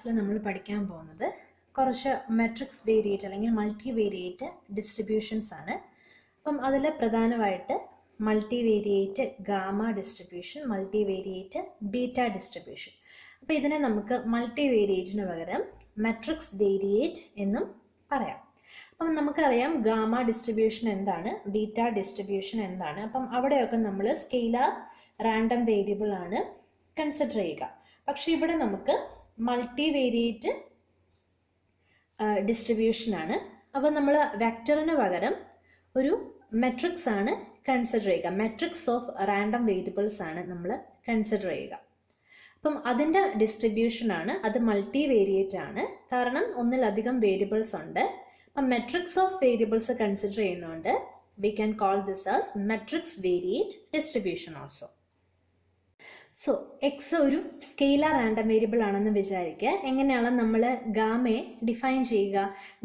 ക്ലാസ്സിൽ നമ്മൾ പഠിക്കാൻ പോകുന്നത് കുറച്ച് മെട്രിക്സ് വേരിയേറ്റ് അല്ലെങ്കിൽ മൾട്ടി വേരിയേറ്റ് ഡിസ്ട്രിബ്യൂഷൻസ് ആണ്. അപ്പം അതിൽ പ്രധാനമായിട്ട് multi variate gamma distribution, multi variate beta distribution. അപ്പോൾ ഇതിനെ നമുക്ക് മൾട്ടി വേരിയേറ്റിന് പകരം മെട്രിക്സ് വേരിയേറ്റ് എന്നും പറയാം. അപ്പം നമുക്കറിയാം ഗാമ ഡിസ്ട്രിബ്യൂഷൻ എന്താണ്, ബീറ്റ ഡിസ്ട്രിബ്യൂഷൻ എന്താണ്. അപ്പം അവിടെയൊക്കെ നമ്മൾ സ്കെയിലാർ റാൻഡം വേരിയബിൾ ആണ് കൺസിഡർ ചെയ്യുക. പക്ഷെ ഇവിടെ നമുക്ക് മൾട്ടി വേരിയേറ്റ് ഡിസ്ട്രിബ്യൂഷൻ ആണ്. അപ്പോൾ നമ്മൾ വെക്ടറിന് പകരം ഒരു മെട്രിക്സ് ആണ് കൺസിഡർ ചെയ്യുക. മെട്രിക്സ് ഓഫ് റാൻഡം വേരിയബിൾസ് ആണ് നമ്മൾ കൺസിഡർ ചെയ്യുക. അപ്പം അതിൻ്റെ ഡിസ്ട്രിബ്യൂഷൻ ആണ്, അത് മൾട്ടി വേരിയേറ്റ് ആണ്. കാരണം ഒന്നിലധികം വേരിയബിൾസ് ഉണ്ട്. അപ്പം മെട്രിക്സ് ഓഫ് വേരിയബിൾസ് കൺസിഡർ ചെയ്യുന്നതുകൊണ്ട് we can call this as matrix variate distribution also. So x ഒരു സ്കെയിലാർ റാൻഡം വേരിയബിൾ ആണെന്ന് വിചാരിക്കുക. എങ്ങനെയാണ് നമ്മൾ ഗാമയെ ഡിഫൈൻ ചെയ്യുക?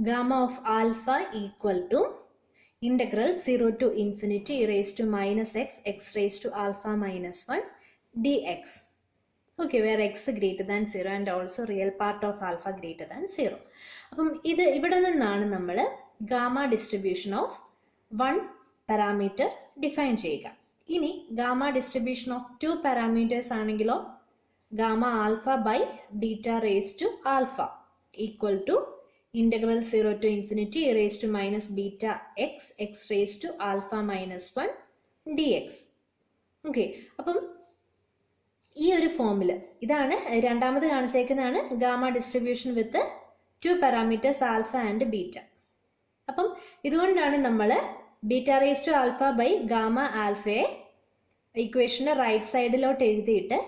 Gamma of alpha equal to integral 0 to infinity e raised to minus x raised to alpha minus 1 dx. Okay, where x greater than 0 and also real part of alpha greater than 0. അപ്പം ഇത് ഇവിടെ നിന്നാണ് നമ്മൾ gamma distribution of 1 parameter define ചെയ്യുക. ഇനി gamma distribution of 2 parameters ആണെങ്കിലോ gamma alpha by beta raise to alpha equal to integral 0 to infinity e raised to minus beta x raised to alpha minus 1 dx. Okay, അപ്പം ഈ ഒരു ഫോമിൽ ഇതാണ് രണ്ടാമത് കാണിച്ചേക്കുന്നതാണ് gamma distribution with 2 parameters alpha and beta. അപ്പം ഇതുകൊണ്ടാണ് നമ്മൾ beta raise to alpha by gamma ആൽഫയെ ഇക്വേഷൻ്റെ റൈറ്റ് സൈഡിലോട്ട് എഴുതിയിട്ട്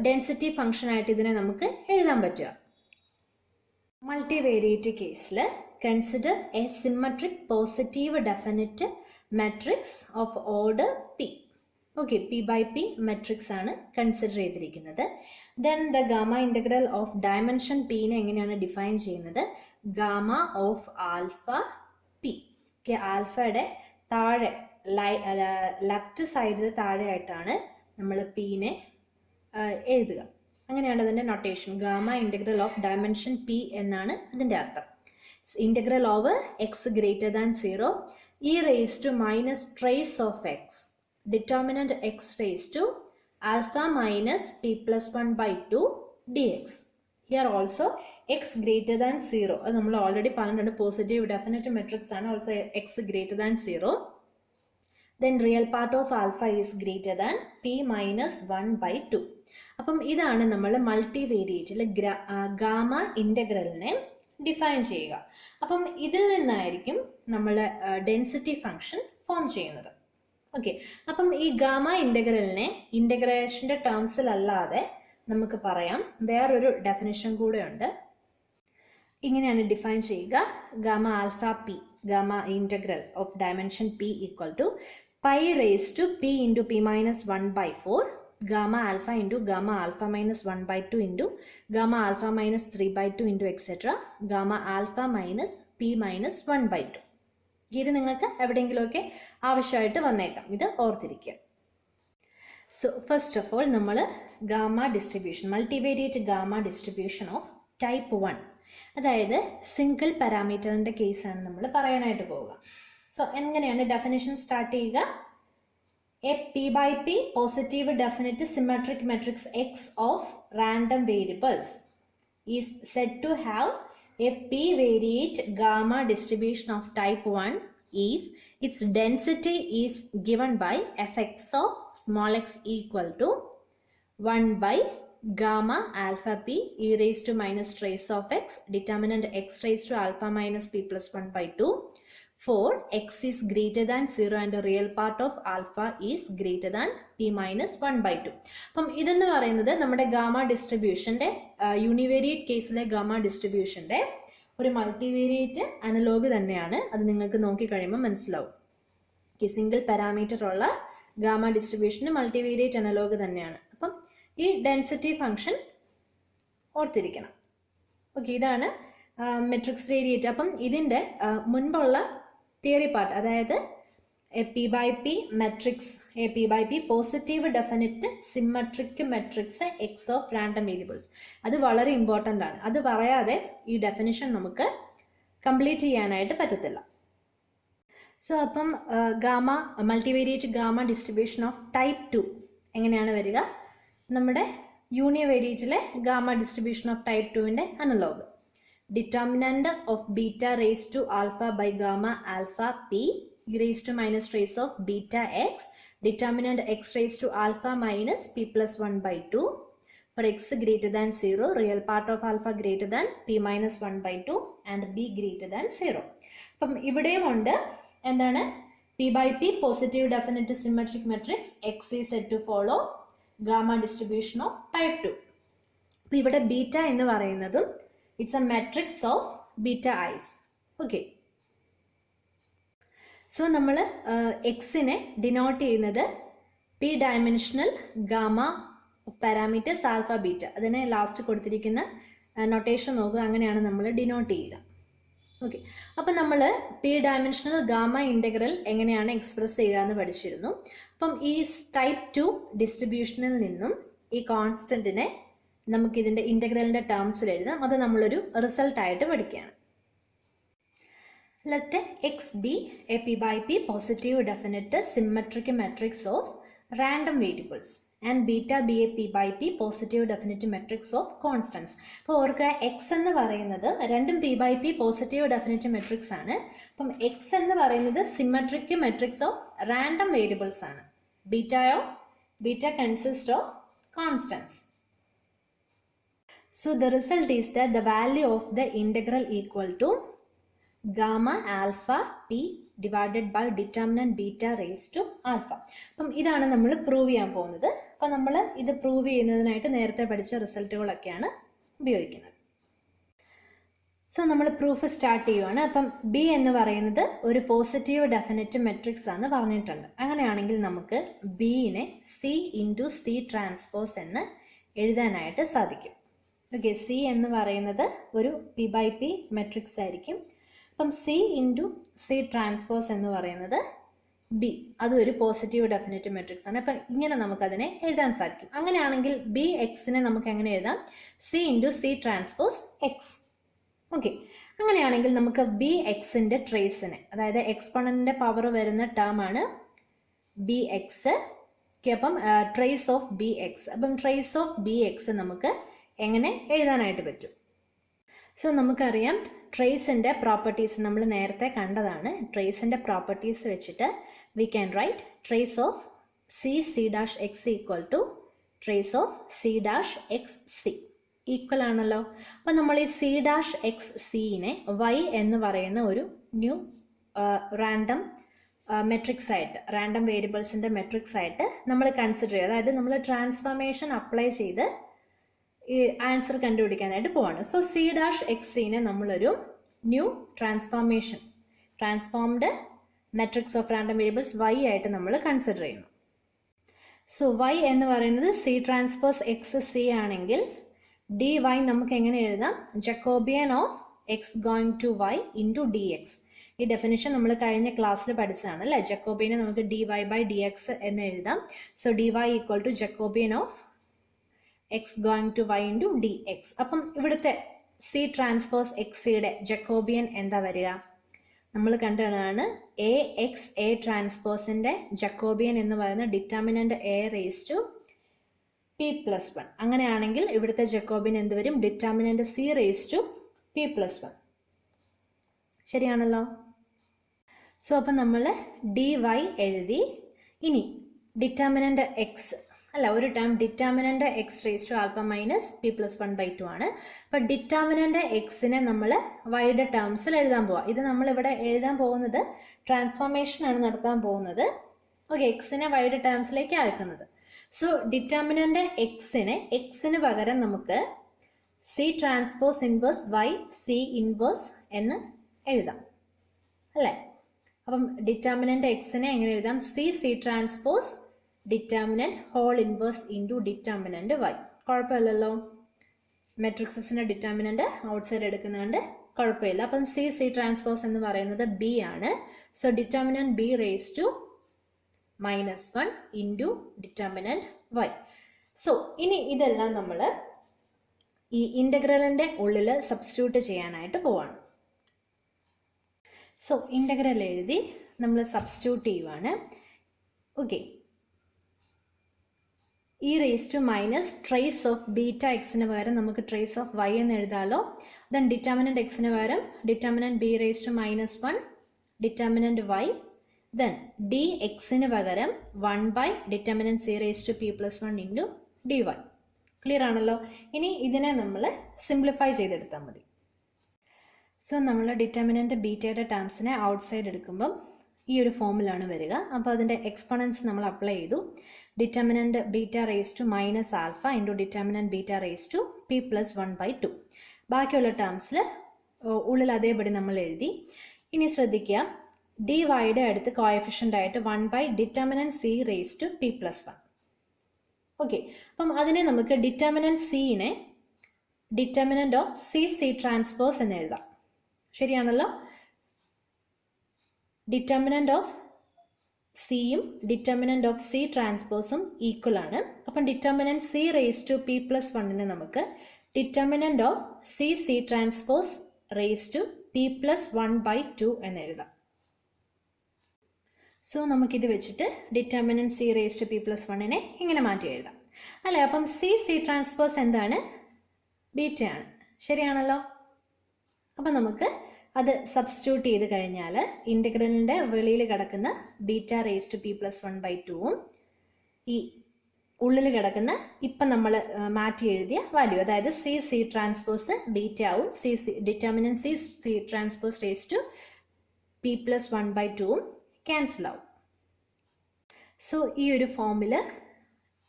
ഡെൻസിറ്റി ഫംഗ്ഷൻ ആയിട്ട് ഇതിനെ നമുക്ക് എഴുതാൻ പറ്റുക. മൾട്ടി വേരിയേറ്റ് കേസിൽ consider a symmetric positive definite matrix of order p. Okay, p by p matrix ആണ് കൺസിഡർ ചെയ്തിരിക്കുന്നത്. Then the gamma integral of dimension പീനെ എങ്ങനെയാണ് ഡിഫൈൻ ചെയ്യുന്നത്? Gamma of alpha P. Okay, ആൽഫയുടെ താഴെ ലെഫ്റ്റ് സൈഡിൽ താഴെയായിട്ടാണ് നമ്മൾ പീനെ എഴുതുക. അങ്ങനെയാണ് അതിൻ്റെ notation. Gamma integral of dimension p എന്നാണ് അതിൻ്റെ അർത്ഥം. Integral over x greater than 0 e raise to minus trace of x determinant x raise to alpha minus p plus 1 by 2 dx. Here also x greater than 0, അത് നമ്മൾ already പറഞ്ഞിട്ടുണ്ട്. Positive definite matrix ആണ്. Also x greater than 0. Then real part of alpha is greater than p minus 1 by 2. അപ്പം ഇതാണ് നമ്മൾ multi വേരിയേറ്റിൽ gamma ഇൻ്റഗ്രലിനെ define ചെയ്യുക. അപ്പം ഇതിൽ നിന്നായിരിക്കും നമ്മൾ ഡെൻസിറ്റി ഫംഗ്ഷൻ ഫോം ചെയ്യുന്നത്. ഓക്കെ, അപ്പം ഈ ഗാമ ഇൻ്റഗ്രലിനെ ഇൻ്റഗ്രേഷൻ്റെ ടേംസിലല്ലാതെ നമുക്ക് പറയാം വേറൊരു ഡെഫിനിഷൻ കൂടെ ഉണ്ട്. ഇങ്ങനെയാണ് ഡിഫൈൻ ചെയ്യുക. Gamma alpha p, gamma integral of dimension p equal to pi raise to p into p minus 1 by 4 gamma alpha into gamma alpha minus 1 by 2 into gamma alpha minus 3 by 2 into etcetera gamma alpha minus p minus 1 by 2. ഇത് നിങ്ങൾക്ക് എവിടെയെങ്കിലുമൊക്കെ ആവശ്യമായിട്ട് വന്നേക്കാം, ഇത് ഓർത്തിരിക്കുക. So first of all നമ്മൾ gamma distribution, multivariate gamma distribution of type 1, അതായത് single പാരാമീറ്ററിൻ്റെ കേസാണ് നമ്മൾ പറയാനായിട്ട് പോവുക. സോ എങ്ങനെയാണ് ഡെഫിനിഷൻ സ്റ്റാർട്ട് ചെയ്യുക? A p by p positive definite symmetric matrix x of random variables is said to have a p-variate gamma distribution of type 1 if its density is given by fx of small x equal to 1 by gamma alpha p e raised to minus trace of x determinant x raised to alpha minus p plus 1 by 2 for x is greater than 0 and the real part of alpha is greater than p minus 1 by 2. അപ്പം ഇതെന്ന് പറയുന്നത് നമ്മുടെ gamma ഡിസ്ട്രിബ്യൂഷൻ്റെ univariate കേസിലെ gamma ഡിസ്ട്രിബ്യൂഷൻ്റെ ഒരു multivariate analog തന്നെയാണ്. അത് നിങ്ങൾക്ക് നോക്കിക്കഴിയുമ്പോൾ മനസ്സിലാവും. സിംഗിൾ പാരാമീറ്റർ ഉള്ള ഗാമ ഡിസ്ട്രിബ്യൂഷന് മൾട്ടിവേരിയേറ്റ് അനലോഗ് തന്നെയാണ്. അപ്പം ഈ ഡെൻസിറ്റി ഫംഗ്ഷൻ ഓർത്തിരിക്കണം. ഓക്കെ, ഇതാണ് മെട്രിക്സ് വേരിയേറ്റ്. അപ്പം ഇതിൻ്റെ മുൻപുള്ള തിയറി പാർട്ട്, അതായത് a p by p matrix, a p by p positive definite symmetric matrix x of random variables. അത് വളരെ ഇമ്പോർട്ടൻ്റ് ആണ്. അത് പറയാതെ ഈ ഡെഫിനിഷൻ നമുക്ക് കംപ്ലീറ്റ് ചെയ്യാനായിട്ട് പറ്റത്തില്ല. സോ അപ്പം gamma multivariate gamma distribution of type 2 എങ്ങനെയാണ് വരിക? നമ്മുടെ യൂണിവേരിയേറ്റിലെ ഗാമ ഡിസ്ട്രിബ്യൂഷൻ ഓഫ് ടൈപ്പ് 2ൻ്റെ analogue. Determinant of beta raise to alpha by gamma alpha p e raised to minus trace of beta x, determinant x raised to alpha minus p plus 1 by 2 for x greater than 0, real part of alpha greater than p minus 1 by 2 and b greater than 0. അപ്പം ഇവിടെയും ഉണ്ട് എന്താണ്? p by p positive definite symmetric matrix x is said to follow gamma distribution of type 2. അപ്പോൾ ഇവിടെ beta എന്ന് പറയുന്നതും it's a matrix of beta i's. Okay, so നമ്മൾ എക്സിനെ ഡിനോട്ട് ചെയ്യുന്നത് p dimensional gamma parameters alpha beta. അതിനെ last കൊടുത്തിരിക്കുന്ന notation നോക്കുക, അങ്ങനെയാണ് നമ്മൾ ഡിനോട്ട് ചെയ്യുക. ഓക്കെ, അപ്പം നമ്മൾ പി ഡയമെൻഷണൽ ഗാമ ഇൻ്റഗ്രൽ എങ്ങനെയാണ് എക്സ്പ്രസ് ചെയ്യുക എന്ന് പഠിച്ചിരുന്നു. അപ്പം ഈ ടൈപ്പ് 2 ഡിസ്ട്രിബ്യൂഷനിൽ നിന്നും ഈ കോൺസ്റ്റൻറ്റിനെ നമുക്കിതിൻ്റെ ഇൻ്റഗ്രലിൻ്റെ ടേംസിൽ എഴുതാം. അത് നമ്മളൊരു റിസൾട്ടായിട്ട് പഠിക്കുകയാണ്. Let x be a p by p positive definite symmetric matrix of random variables and beta be a p by p positive definite matrix of constants. അപ്പോൾ ഓർക്കുക, എക്സ് എന്ന് പറയുന്നത് രണ്ടും p by p positive definite matrix ആണ്. അപ്പം x എന്ന് പറയുന്നത് symmetric matrix of random variables ആണ്. Beta consist of constants. So the result is that the value of the integral equal to gamma alpha p divided by determinant beta raised to alpha. അപ്പം ഇതാണ് നമ്മൾ prove ചെയ്യാൻ പോകുന്നത്. അപ്പം നമ്മൾ ഇത് prove ചെയ്യുന്നതിനായിട്ട് നേരത്തെ പഠിച്ച റിസൾട്ടുകളൊക്കെയാണ് ഉപയോഗിക്കുന്നത്. സോ നമ്മൾ പ്രൂഫ് സ്റ്റാർട്ട് ചെയ്യുവാണ്. അപ്പം ബി എന്ന് പറയുന്നത് ഒരു പോസിറ്റീവ് ഡെഫിനിറ്റ് മെട്രിക്സ് ആണ് പറഞ്ഞിട്ടുണ്ട്. അങ്ങനെയാണെങ്കിൽ നമുക്ക് ബിനെ സി ഇൻറ്റു സി ട്രാൻസ്പോസ് എന്ന് എഴുതാനായിട്ട് സാധിക്കും. ഓക്കെ, സി എന്ന് പറയുന്നത് ഒരു പി ബൈ പി മെട്രിക്സ് ആയിരിക്കും. അപ്പം സി ഇൻറ്റു സി ട്രാൻസ്പോസ് എന്ന് പറയുന്നത് ബി, അതും ഒരു പോസിറ്റീവ് ഡെഫിനിറ്റ് മെട്രിക്സ് ആണ്. അപ്പം ഇങ്ങനെ നമുക്കതിനെ എഴുതാൻ സാധിക്കും. അങ്ങനെയാണെങ്കിൽ ബി എക്സിനെ നമുക്ക് എങ്ങനെ എഴുതാം? C into C transpose X. Okay, അങ്ങനെയാണെങ്കിൽ നമുക്ക് ബി എക്സിൻ്റെ ട്രേസിനെ, അതായത് എക്സ്പോണൻറ്റിൻ്റെ പവർ വരുന്ന ടേം ആണ് ബി എക്സ്. ഓക്കെ, അപ്പം ട്രേസ് ഓഫ് ബി എക്സ്. അപ്പം ട്രേസ് ഓഫ് ബി എക്സ് നമുക്ക് എങ്ങനെ എഴുതാനായിട്ട് പറ്റും? സോ നമുക്കറിയാം ട്രേസിൻ്റെ പ്രോപ്പർട്ടീസ് നമ്മൾ നേരത്തെ കണ്ടതാണ്. ട്രേസിൻ്റെ പ്രോപ്പർട്ടീസ് വെച്ചിട്ട് we can write trace of c dash x equal to trace of c dash x c. Equal ആണല്ലോ. അപ്പം നമ്മൾ ഈ സി ഡാഷ് എക്സ് സിനെ വൈ എന്ന് പറയുന്ന ഒരു ന്യൂ റാൻഡം മെട്രിക്സ് ആയിട്ട്, റാൻഡം വേരിയബിൾസിൻ്റെ മെട്രിക്സ് ആയിട്ട് നമ്മൾ കൺസിഡർ ചെയ്യുക. അതായത് നമ്മൾ ട്രാൻസ്ഫോർമേഷൻ അപ്ലൈ ചെയ്ത് ഈ ആൻസർ കണ്ടുപിടിക്കാനായിട്ട് പോവാണ്. സോ സി ഡാഷ് എക്സ് സിനെ നമ്മളൊരു new transformed matrix of random variables y ആയിട്ട് നമ്മൾ കൺസിഡർ ചെയ്യുന്നു. സോ വൈ എന്ന് പറയുന്നത് സി ട്രാൻസ്പോസ് എക്സ് സി ആണെങ്കിൽ ഡി വൈ നമുക്ക് എങ്ങനെ എഴുതാം? Jacobian of x going to y into d x. ഈ ഡെഫിനിഷൻ നമ്മൾ കഴിഞ്ഞ ക്ലാസ്സിൽ പഠിച്ചതാണ് അല്ലേ? ജക്കോബിയനെ നമുക്ക് d y by d x എന്ന് എഴുതാം. So d y equal to Jacobian of x going to y into d x. അപ്പം ഇവിടുത്തെ സി ട്രാൻസ്പോസ് എക്സ് സിയുടെ ജക്കോബിയൻ എന്താ വരിക? നമ്മൾ കണ്ടതാണ് എ എക്സ് എ ട്രാൻസ്പോസിൻ്റെ ജക്കോബിയൻ എന്ന് പറയുന്ന determinant a raise to p plus 1. അങ്ങനെയാണെങ്കിൽ ഇവിടുത്തെ ജക്കോബിയൻ എന്ത് വരും? Determinant c raise to p plus 1. ശരിയാണല്ലോ. സോ അപ്പം നമ്മൾ ഡി വൈ എഴുതി. ഇനി ഡിറ്റർമിനൻ്റ് എക്സ് അല്ല, ഒരു term determinant x raise to alpha minus p plus 1 by 2 ആണ്. അപ്പം ഡിറ്റർമിനൻ്റ് എക്സിനെ നമ്മൾ വൈയുടെ ടേംസിൽ എഴുതാൻ പോവാം. ഇത് നമ്മളിവിടെ എഴുതാൻ പോകുന്നത് ട്രാൻസ്ഫോർമേഷൻ ആണ് നടത്താൻ പോകുന്നത്. ഓക്കെ, എക്സിനെ വൈയുടെ ടേംസിലേക്ക് ആക്കുന്നത്. സോ ഡിറ്റർമിനൻ്റ് എക്സിന് പകരം നമുക്ക് c transpose inverse y c inverse എന്ന് എഴുതാം അല്ലേ? അപ്പം ഡിറ്റർമിനൻ്റ് എക്സിനെ എങ്ങനെ എഴുതാം? C transpose determinant whole inverse into determinant y. കുഴപ്പമില്ലല്ലോ, മെട്രിക്സസിൻ്റെ ഡിറ്റർമിനന്റ് ഔട്ട് സൈഡ് എടുക്കുന്നുണ്ട്, കുഴപ്പമില്ല. അപ്പം സി ട്രാൻസ്പോസ് എന്ന് പറയുന്നത് ബി ആണ്. So determinant b raise to -1 into determinant y. So ഇനി ഇതെല്ലാം നമ്മൾ ഈ ഇൻ്റഗ്രലിൻ്റെ ഉള്ളിൽ സബ്സ്റ്റിറ്റ്യൂട്ട് ചെയ്യാനായിട്ട് പോവാണ്. സോ ഇൻ്റഗ്രൽ എഴുതി നമ്മൾ സബ്സ്റ്റിറ്റ്യൂട്ട് ചെയ്യുവാണ്. Okay, e raise to minus trace of beta എക്സിന് പകരം നമുക്ക് ട്രേസ് ഓഫ് വൈ എന്ന് എഴുതാമല്ലോ. ദെൻ ഡിറ്റർമിനൻറ്റ് എക്സിന് പകരം determinant b raise to -1 determinant y. Then d എക്സിന് പകരം 1 by determinant C raise to p+1 into d y. Clear ആണല്ലോ. ഇനി ഇതിനെ നമ്മൾ സിംപ്ലിഫൈ ചെയ്തെടുത്താൽ മതി. സോ നമ്മൾ ഡിറ്റർമിനൻറ്റ് ബീറ്റയുടെ ടേംസിനെ ഔട്ട് സൈഡ് എടുക്കുമ്പം ഈ ഒരു ഫോമിലാണ് വരിക. അപ്പോൾ അതിൻ്റെ എക്സ്പോണൻസ് നമ്മൾ അപ്ലൈ ചെയ്തു. Determinant beta raise to -α into determinant beta raise to p+1/2. ബാക്കിയുള്ള ടേംസിൽ ഉള്ളിൽ അതേപടി നമ്മൾ എഴുതി. ഇനി ശ്രദ്ധിക്കുക, ഡി വൈയുടെ അടുത്ത് കോഎഫിഷ്യൻ്റ് ആയിട്ട് 1 by determinant C raise to p+1. Okay, അപ്പം അതിനെ നമുക്ക് ഡിറ്റർമിനൻറ്റ് സിനെ ഡിറ്റർമിനൻറ്റ് ഓഫ് സി ട്രാൻസ്പോസ് എന്ന് എഴുതാം. ശരിയാണല്ലോ. ഡിറ്റർമിനൻറ്റ് ഓഫ് സിയും ഡിറ്റർമിനൻറ്റ് ഓഫ് സി ട്രാൻസ്പോസും ഈക്വൽ ആണ്. അപ്പം ഡിറ്റർമിനൻറ്റ് സി റേസ് ടു p+1നെ നമുക്ക് determinant of C transpose raised to p+1/2 എന്ന് എഴുതാം. സോ നമുക്കിത് വെച്ചിട്ട് ഡിറ്റർമിനൻറ്റ് സി റേസ് ടു p+1നെ ഇങ്ങനെ മാറ്റി എഴുതാം അല്ലേ. അപ്പം സി ട്രാൻസ്പോസ് എന്താണ്? ബീറ്റയാണ്. ശരിയാണല്ലോ. അപ്പം നമുക്ക് അത് സബ്സ്റ്റിറ്റ്യൂട്ട് ചെയ്ത് കഴിഞ്ഞാൽ ഇൻ്റഗ്രലിൻ്റെ വെളിയിൽ കിടക്കുന്ന ബീറ്റ റേസ് ടു p+1/2ഉം ഈ ഉള്ളിൽ കിടക്കുന്ന ഇപ്പം നമ്മൾ മാറ്റി എഴുതിയ വാല്യൂ, അതായത് സി ട്രാൻസ്പോസ് ബീറ്റവും determinant C transpose raised to p+1/2ഉം ക്യാൻസൽ ആവും. സോ ഈ ഒരു ഫോമിൽ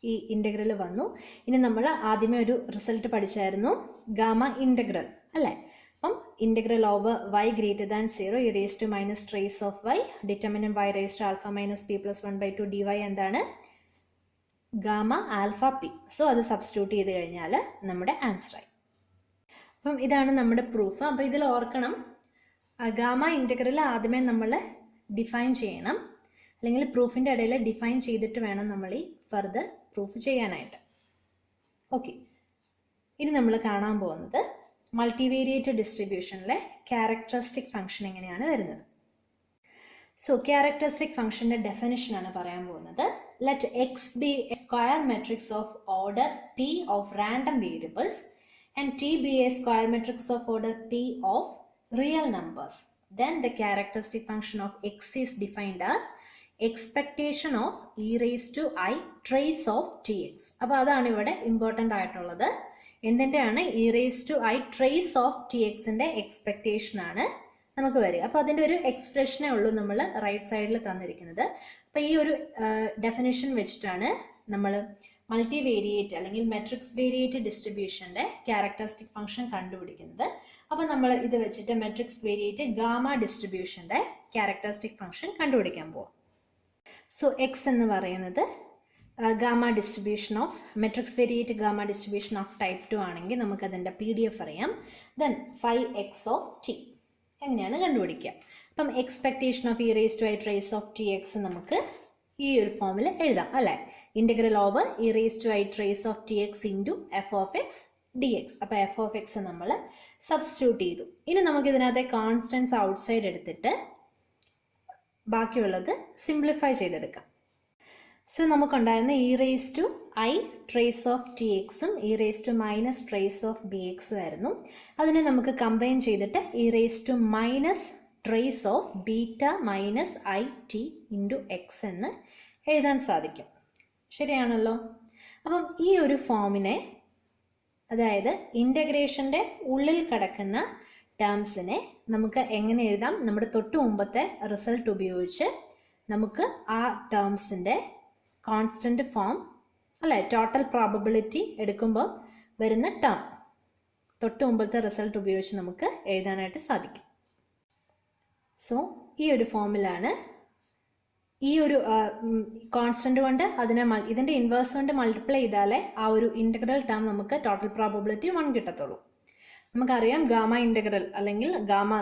ഈ ഇൻ്റഗ്രൽ വന്നു. ഇനി നമ്മൾ ആദ്യമേ ഒരു റിസൾട്ട് പഠിച്ചായിരുന്നു, ഗാമ ഇൻ്റഗ്രൽ അല്ലേ. അപ്പം integral over y greater than 0 e raise to minus trace of y determinant y raised to α minus p+1/2 dy എന്താണ്? Gamma alpha p. സോ അത് സബ്സ്റ്റിറ്റ്യൂട്ട് ചെയ്ത് കഴിഞ്ഞാൽ നമ്മുടെ ആൻസറായി. അപ്പം ഇതാണ് നമ്മുടെ പ്രൂഫ്. അപ്പോൾ ഇതിൽ ഓർക്കണം, ഗാമ ഇൻ്റഗ്രൽ ആദ്യമേ നമ്മൾ ഡിഫൈൻ ചെയ്യണം, അല്ലെങ്കിൽ പ്രൂഫിൻ്റെ ഇടയിൽ ഡിഫൈൻ ചെയ്തിട്ട് വേണം നമ്മൾ ഈ ഫർദർ പ്രൂഫ് ചെയ്യാനായിട്ട്. ഓക്കെ, ഇനി നമ്മൾ കാണാൻ പോകുന്നത് മൾട്ടിവേരിയേറ്റ് ഡിസ്ട്രിബ്യൂഷനിലെ ക്യാരക്ടറിസ്റ്റിക് ഫംഗ്ഷൻ എങ്ങനെയാണ് വരുന്നത്. സോ ക്യാരക്ടറിസ്റ്റിക് ഫംഗ്ഷൻ്റെ ഡെഫിനിഷനാണ് പറയാൻ പോകുന്നത്. Let X B A square matrix of order P of random variables and T B A square matrix of order P of real numbers. Then the characteristic function of x is defined as expectation of e raised to I trace of tx. അപ്പോൾ അതാണ് ഇവിടെ important ആയിട്ടുള്ളത്. എന്തിൻ്റെയാണ്? e raised to I trace of txൻ്റെ expectation ആണ് നമുക്ക് വരിക. അപ്പോൾ അതിൻ്റെ ഒരു എക്സ്പ്രഷനേ ഉള്ളൂ നമ്മൾ റൈറ്റ് സൈഡിൽ തന്നിരിക്കുന്നത്. അപ്പോൾ ഈ ഒരു ഡെഫിനിഷൻ വെച്ചിട്ടാണ് നമ്മൾ മൾട്ടിവേരിയേറ്റ് അല്ലെങ്കിൽ മെട്രിക്സ് വേരിയേറ്റ് ഡിസ്ട്രിബ്യൂഷൻ്റെ ക്യാരക്ടറിസ്റ്റിക് ഫംഗ്ഷൻ കണ്ടുപിടിക്കുന്നത്. അപ്പോൾ നമ്മൾ ഇത് വെച്ചിട്ട് മെട്രിക്സ് വേരിയേറ്റ് ഗാമ ഡിസ്ട്രിബ്യൂഷൻ്റെ ക്യാരക്ടറിസ്റ്റിക് ഫംഗ്ഷൻ കണ്ടുപിടിക്കാൻ പോകും. സോ എക്സ് എന്ന് പറയുന്നത് gamma distribution of matrix variate gamma distribution of type 2 ആണെങ്കിൽ നമുക്കതിൻ്റെ PDF അറിയാം. ദെൻ 5x ഓഫ് ടി എങ്ങനെയാണ് കണ്ടുപിടിക്കുക? അപ്പം expectation of e raise to i trace of t x നമുക്ക് ഈ ഒരു ഫോമിൽ എഴുതാം അല്ലേ. Integral over e raise to i trace of t x into f of x d x. അപ്പോൾ എഫ് ഓഫ് എക്സ് നമ്മൾ സബ്സ്റ്റിറ്റ്യൂട്ട് ചെയ്തു. ഇനി നമുക്കിതിനകത്തെ കോൺസ്റ്റൻസ് ഔട്ട്സൈഡ് എടുത്തിട്ട് ബാക്കിയുള്ളത് സിംപ്ലിഫൈ ചെയ്തെടുക്കാം. സോ നമുക്കുണ്ടായിരുന്ന e raise to i trace of t എക്സും e raise to minus trace of b എക്സും ആയിരുന്നു. അതിനെ നമുക്ക് കമ്പൈൻ ചെയ്തിട്ട് e raise to minus trace of beta minus i t into x എന്ന് എഴുതാൻ സാധിക്കും. ശരിയാണല്ലോ. അപ്പം ഈ ഒരു ഫോമിനെ, അതായത് ഇൻ്റഗ്രേഷൻ്റെ ഉള്ളിൽ കിടക്കുന്ന ടേംസിനെ നമുക്ക് എങ്ങനെ എഴുതാം? നമ്മുടെ തൊട്ട് മുമ്പത്തെ റിസൾട്ട് ഉപയോഗിച്ച് നമുക്ക് ആ ടേംസിൻ്റെ കോൺസ്റ്റൻറ്റ് ഫോം അല്ലേ, ടോട്ടൽ പ്രോബബിലിറ്റി എടുക്കുമ്പോൾ വരുന്ന ടേം തൊട്ട് മുമ്പത്തെ റിസൾട്ട് ഉപയോഗിച്ച് നമുക്ക് എഴുതാനായിട്ട് സാധിക്കും. സോ ഈ ഒരു ഫോമിലാണ് ഈ ഒരു കോൺസ്റ്റന്റ് കൊണ്ട് അതിനെ ഇതിൻ്റെ ഇൻവേഴ്സ് കൊണ്ട് മൾട്ടിപ്ലൈ ചെയ്താലേ ആ ഒരു ഇൻ്റഗ്രൽ ടേം നമുക്ക് ടോട്ടൽ പ്രോബബിലിറ്റി 1 കിട്ടത്തുള്ളൂ. നമുക്കറിയാം ഗാമ ഇൻ്റഗ്രൽ അല്ലെങ്കിൽ ഗാമ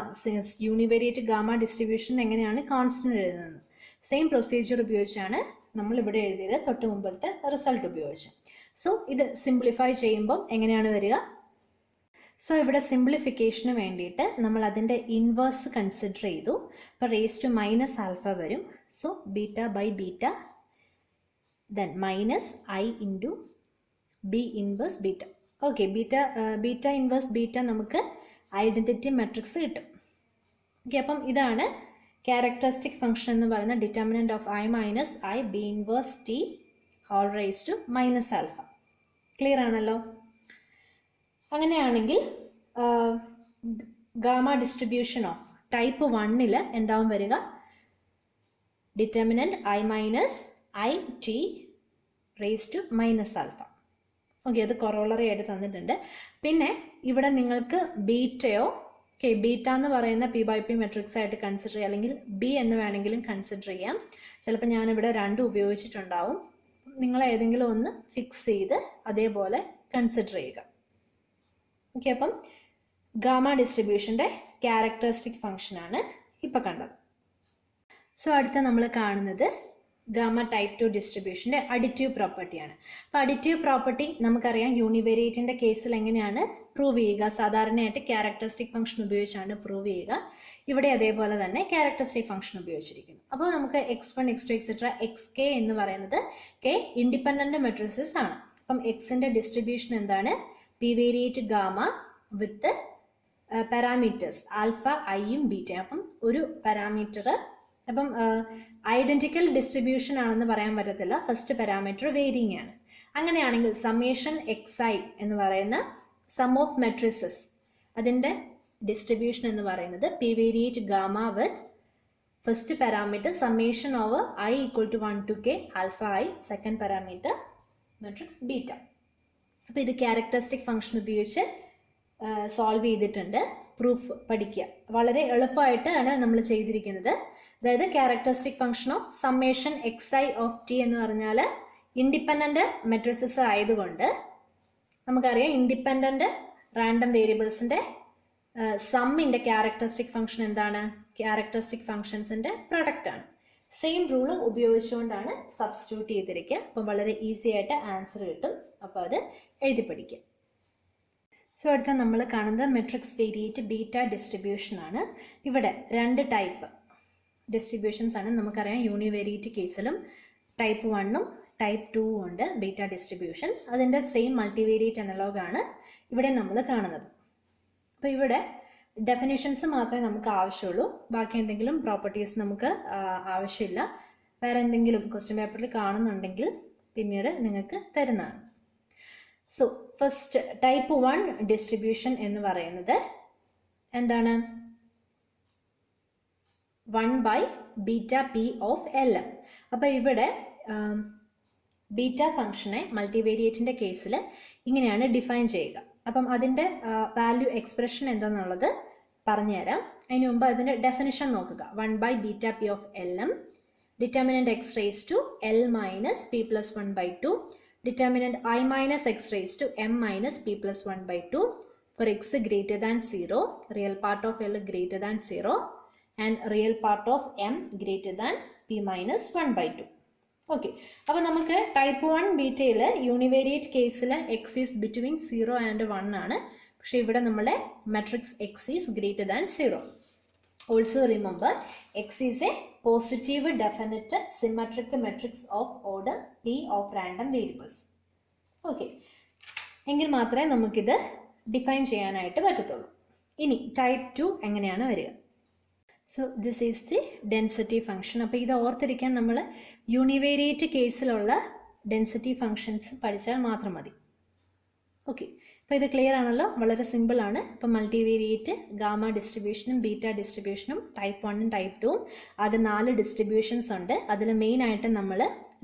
യൂണിവേരിയേറ്റ് ഗാമ ഡിസ്ട്രിബ്യൂഷൻ എങ്ങനെയാണ് കോൺസ്റ്റന്റ് എഴുതുന്നത്. സെയിം പ്രൊസീജിയർ ഉപയോഗിച്ചാണ് നമ്മളിവിടെ എഴുതിയത് തൊട്ട് മുമ്പത്തെ റിസൾട്ട് ഉപയോഗിച്ച്. സോ ഇത് സിംപ്ലിഫൈ ചെയ്യുമ്പം എങ്ങനെയാണ് വരിക? സോ ഇവിടെ സിംപ്ലിഫിക്കേഷന് വേണ്ടിയിട്ട് നമ്മൾ അതിൻ്റെ ഇൻവേഴ്സ് കൺസിഡർ ചെയ്തു. അപ്പോൾ റേസ് ടു മൈനസ് ആൽഫ വരും. So beta by beta then minus i into b inverse beta. Okay, beta inverse beta നമുക്ക് ഐഡൻറ്റിറ്റി മെട്രിക്സ് കിട്ടും. ഓക്കെ, അപ്പം ഇതാണ് ക്യാരക്ടറിസ്റ്റിക് ഫംഗ്ഷൻ എന്ന് പറയുന്ന determinant of i minus i b inverse t whole raise to minus alpha. Clear ആണല്ലോ? അങ്ങനെയാണെങ്കിൽ gamma distribution of type 1 എന്താവും വരിക? Determinant i minus i t raise to minus alpha. Okay, അത് corollary ആയിട്ട് തന്നിട്ടുണ്ട്. പിന്നെ ഇവിടെ നിങ്ങൾക്ക് ബീറ്റയോ ബീറ്റ എന്ന് പറയുന്ന പി ബൈ പി മെട്രിക്സ് ആയിട്ട് കൺസിഡർ ചെയ്യുക, അല്ലെങ്കിൽ ബി എന്ന് വേണമെങ്കിലും കൺസിഡർ ചെയ്യാം. ചിലപ്പോൾ ഞാനിവിടെ രണ്ടും ഉപയോഗിച്ചിട്ടുണ്ടാവും. നിങ്ങൾ ഏതെങ്കിലും ഒന്ന് ഫിക്സ് ചെയ്ത് അതേപോലെ കൺസിഡർ ചെയ്യുക. ഓക്കെ, അപ്പം ഗാമ ഡിസ്ട്രിബ്യൂഷൻ്റെ ക്യാരക്ടറിസ്റ്റിക് ഫംഗ്ഷനാണ് ഇപ്പോൾ കണ്ടത്. സോ അടുത്ത നമ്മൾ കാണുന്നത് ഗാമ ടൈപ്പ് 2 ഡിസ്ട്രിബ്യൂഷൻ്റെ അഡിറ്റീവ് പ്രോപ്പർട്ടിയാണ്. അപ്പോൾ അഡിറ്റീവ് പ്രോപ്പർട്ടി നമുക്കറിയാം യൂണിവേരിയേറ്റിൻ്റെ കേസിൽ എങ്ങനെയാണ് പ്രൂവ് ചെയ്യുക? സാധാരണയായിട്ട് ക്യാരക്ടറിസ്റ്റിക് ഫംഗ്ഷൻ ഉപയോഗിച്ചാണ് പ്രൂവ് ചെയ്യുക. ഇവിടെ അതേപോലെ തന്നെ ക്യാരക്ടറിസ്റ്റിക് ഫംഗ്ഷൻ ഉപയോഗിച്ചിരിക്കുന്നു. അപ്പോൾ നമുക്ക് x1 x2 എക്സെട്ര xk എന്ന് പറയുന്നത് k ഇൻഡിപെൻഡൻറ്റ് മെട്രിസസ് ആണ്. അപ്പം എക്സിൻ്റെ ഡിസ്ട്രിബ്യൂഷൻ എന്താണ്? പി വേരിയേറ്റ് ഗാമ വിത്ത് പാരാമീറ്റേഴ്സ് ആൽഫ ഐയും ബീറ്റയും. അപ്പം ഒരു പാരാമീറ്റർ, അപ്പം ഐഡൻറ്റിക്കൽ ഡിസ്ട്രിബ്യൂഷൻ ആണെന്ന് പറയാൻ പറ്റത്തില്ല. ഫസ്റ്റ് പാരാമീറ്റർ വേരിയിങ് ആണ്. അങ്ങനെയാണെങ്കിൽ സമ്മേഷൻ xi എന്ന് പറയുന്ന സം ഓഫ് മെട്രിസസ്, അതിൻ്റെ ഡിസ്ട്രിബ്യൂഷൻ എന്ന് പറയുന്നത് p variate gamma with first parameter summation over i equal to 1 to k alpha i, second parameter matrix beta. അപ്പോൾ ഇത് ക്യാരക്ടറിസ്റ്റിക് ഫംഗ്ഷൻ ഉപയോഗിച്ച് സോൾവ് ചെയ്തിട്ടുണ്ട്. പ്രൂഫ് പഠിക്കുക. വളരെ എളുപ്പമായിട്ടാണ് നമ്മൾ ചെയ്തിരിക്കുന്നത്. അതായത് characteristic function of summation xi of t എന്ന് പറഞ്ഞാൽ ഇൻഡിപെൻഡൻറ്റ് മെട്രിസസ് ആയതുകൊണ്ട് നമുക്കറിയാം ഇൻഡിപെൻഡൻറ്റ് റാൻഡം വേരിയബിൾസിൻ്റെ സമ്മിൻ്റെ ക്യാരക്ടറിസ്റ്റിക് ഫംഗ്ഷൻ എന്താണ്? ക്യാരക്ടറിസ്റ്റിക് ഫംഗ്ഷൻസിൻ്റെ പ്രൊഡക്റ്റ് ആണ്. സെയിം റൂള് ഉപയോഗിച്ചുകൊണ്ടാണ് സബ്സ്റ്റിറ്റ്യൂട്ട് ചെയ്തിരിക്കുക. അപ്പം വളരെ ഈസി ആയിട്ട് ആൻസർ കിട്ടും. അപ്പോൾ അത് എഴുതി പഠിക്കുക. സോ അടുത്ത നമ്മൾ കാണുന്നത് മെട്രിക്സ് വേരിയേറ്റ് ബീറ്റ ഡിസ്ട്രിബ്യൂഷൻ ആണ്. ഇവിടെ രണ്ട് ടൈപ്പ് ഡിസ്ട്രിബ്യൂഷൻസ് ആണ്. നമുക്കറിയാം യൂണിവേരിയേറ്റ് കേസിലും ടൈപ്പ് 1ഉം ടൈപ്പ് 2ഉം ഉണ്ട് ബീറ്റ ഡിസ്ട്രിബ്യൂഷൻസ്. അതിൻ്റെ സെയിം മൾട്ടിവേരിയേറ്റ് അനലോഗാണ് ഇവിടെ നമ്മൾ കാണുന്നത്. അപ്പോൾ ഇവിടെ ഡെഫിനിഷൻസ് മാത്രമേ നമുക്ക് ആവശ്യമുള്ളൂ. ബാക്കി എന്തെങ്കിലും പ്രോപ്പർട്ടീസ് നമുക്ക് ആവശ്യമില്ല. വേറെ എന്തെങ്കിലും ക്വസ്റ്റ്യൻ പേപ്പറിൽ കാണുന്നുണ്ടെങ്കിൽ പിന്നീട് നിങ്ങൾക്ക് തരുന്നതാണ്. സോ ഫസ്റ്റ് ടൈപ്പ് 1 ഡിസ്ട്രിബ്യൂഷൻ എന്ന് പറയുന്നത് എന്താണ്? 1/βp of Lm. അപ്പോൾ ഇവിടെ ബീറ്റ ഫംഗ്ഷനെ മൾട്ടിവേരിയേറ്റിൻ്റെ കേസിൽ ഇങ്ങനെയാണ് ഡിഫൈൻ ചെയ്യുക. അപ്പം അതിൻ്റെ വാല്യൂ എക്സ്പ്രഷൻ എന്താണെന്നുള്ളത് പറഞ്ഞുതരാം. അതിന് മുമ്പ് അതിൻ്റെ ഡെഫിനിഷൻ നോക്കുക. 1/βp of Lm, determinant x raise to L minus p plus 1/2, determinant I minus x raised to m minus p plus 1/2 for x greater than 0, real part of L greater than 0 and real part of m greater than p minus 1/2. Okay, അപ്പോൾ നമുക്ക് type 1 ബീറ്റയിൽ univariate കേസിൽ x is between 0 and 1 ആണ്. പക്ഷേ ഇവിടെ നമ്മുടെ matrix x is greater than 0. Also remember x is A positive definite symmetric matrix of order p of random variables. Okay, എങ്കിൽ മാത്രമേ നമുക്കിത് ഡിഫൈൻ ചെയ്യാനായിട്ട് പറ്റത്തുള്ളൂ. ഇനി ടൈപ്പ് 2 എങ്ങനെയാണ് വരിക? So this is the density function. അപ്പോൾ ഇത് ഓർത്തിരിക്കാൻ നമ്മൾ യൂണിവേരിയേറ്റ് കേസിലുള്ള ഡെൻസിറ്റി ഫംഗ്ഷൻസ് പഠിച്ചാൽ മാത്രം മതി. ഓക്കെ, അപ്പോൾ ഇത് ക്ലിയർ ആണല്ലോ? വളരെ സിമ്പിളാണ്. ഇപ്പോൾ മൾട്ടിവേരിയേറ്റ് ഗാമ ഡിസ്ട്രിബ്യൂഷനും ബീറ്റ ഡിസ്ട്രിബ്യൂഷനും ടൈപ്പ് 1ഉം ടൈപ്പ് 2ഉം ആകെ 4 ഡിസ്ട്രിബ്യൂഷൻസ് ഉണ്ട്. അതിൽ മെയിനായിട്ട് നമ്മൾ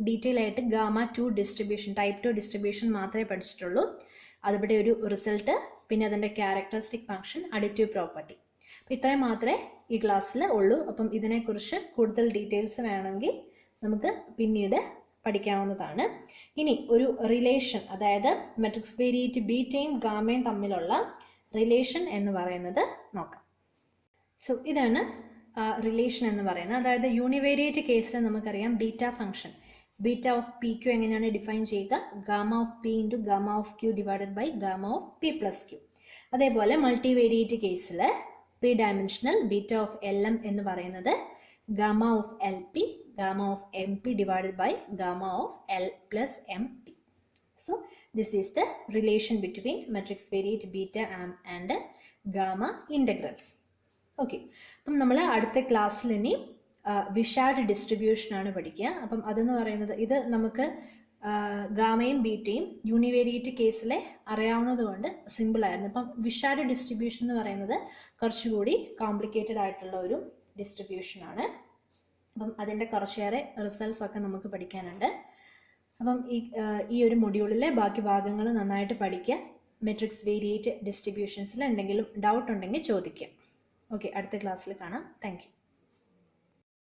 ഡീറ്റെയിൽ ആയിട്ട് ഗാമ 2 ഡിസ്ട്രിബ്യൂഷൻ ടൈപ്പ് 2 ഡിസ്ട്രിബ്യൂഷൻ മാത്രമേ പഠിച്ചിട്ടുള്ളൂ. അതിവിടെ ഒരു റിസൾട്ട്, പിന്നെ അതിൻ്റെ ക്യാരക്ടറിസ്റ്റിക് ഫംഗ്ഷൻ, അഡിറ്റീവ് പ്രോപ്പർട്ടി. അപ്പോൾ ഇത്രയും മാത്രമേ ഈ ക്ലാസ്സിൽ ഉള്ളൂ. അപ്പം ഇതിനെക്കുറിച്ച് കൂടുതൽ ഡീറ്റെയിൽസ് വേണമെങ്കിൽ നമുക്ക് പിന്നീട് പഠിക്കാവുന്നതാണ്. ഇനി ഒരു റിലേഷൻ, അതായത് മെട്രിക്സ് വേരിയേറ്റ് ബീറ്റയും ഗാമയും തമ്മിലുള്ള റിലേഷൻ എന്ന് പറയുന്നത് നോക്കാം. സോ ഇതാണ് റിലേഷൻ എന്ന് പറയുന്നത്. അതായത് യൂണിവേരിയേറ്റ് കേസിൽ നമുക്കറിയാം beta function beta of p q എങ്ങനെയാണ് ഡിഫൈൻ ചെയ്യുക? Gamma of p into gamma of q divided by gamma of p plus q. അതേപോലെ മൾട്ടിവേരിയേറ്റ് കേസിൽ p dimensional beta of l m എന്ന് പറയുന്നത് gamma of l p gamma of m p divided by gamma of l plus m p. So this is the relation between matrix variate beta and gamma integrals. Okay, അപ്പം നമ്മൾ അടുത്ത ക്ലാസ്സിൽ ഇനി വിഷാഡ് ഡിസ്ട്രിബ്യൂഷനാണ് പഠിക്കുക. അപ്പം അതെന്ന് പറയുന്നത് ഇത് നമുക്ക് ഗാമയും ബീറ്റയും യൂണിവേരിയേറ്റ് കേസിലെ അറിയാവുന്നത് കൊണ്ട് സിമ്പിളായിരുന്നു. അപ്പം വിഷാഡ് ഡിസ്ട്രിബ്യൂഷൻ എന്ന് പറയുന്നത് കുറച്ചുകൂടി കോംപ്ലിക്കേറ്റഡ് ആയിട്ടുള്ള ഒരു ഡിസ്ട്രിബ്യൂഷനാണ്. അപ്പം അതിൻ്റെ കുറച്ചേറെ റിസൾട്ട്സ് ഒക്കെ നമുക്ക് പഠിക്കാനുണ്ട്. അപ്പം ഈ ഒരു മൊഡ്യൂളിലെ ബാക്കി ഭാഗങ്ങൾ നന്നായിട്ട് പഠിക്കുക. മെട്രിക്സ് വേരിയേറ്റ് ഡിസ്ട്രിബ്യൂഷൻസിൽ എന്തെങ്കിലും ഡൗട്ട് ഉണ്ടെങ്കിൽ ചോദിക്കുക. ഓക്കെ, അടുത്ത ക്ലാസ്സിൽ കാണാം. Thank you.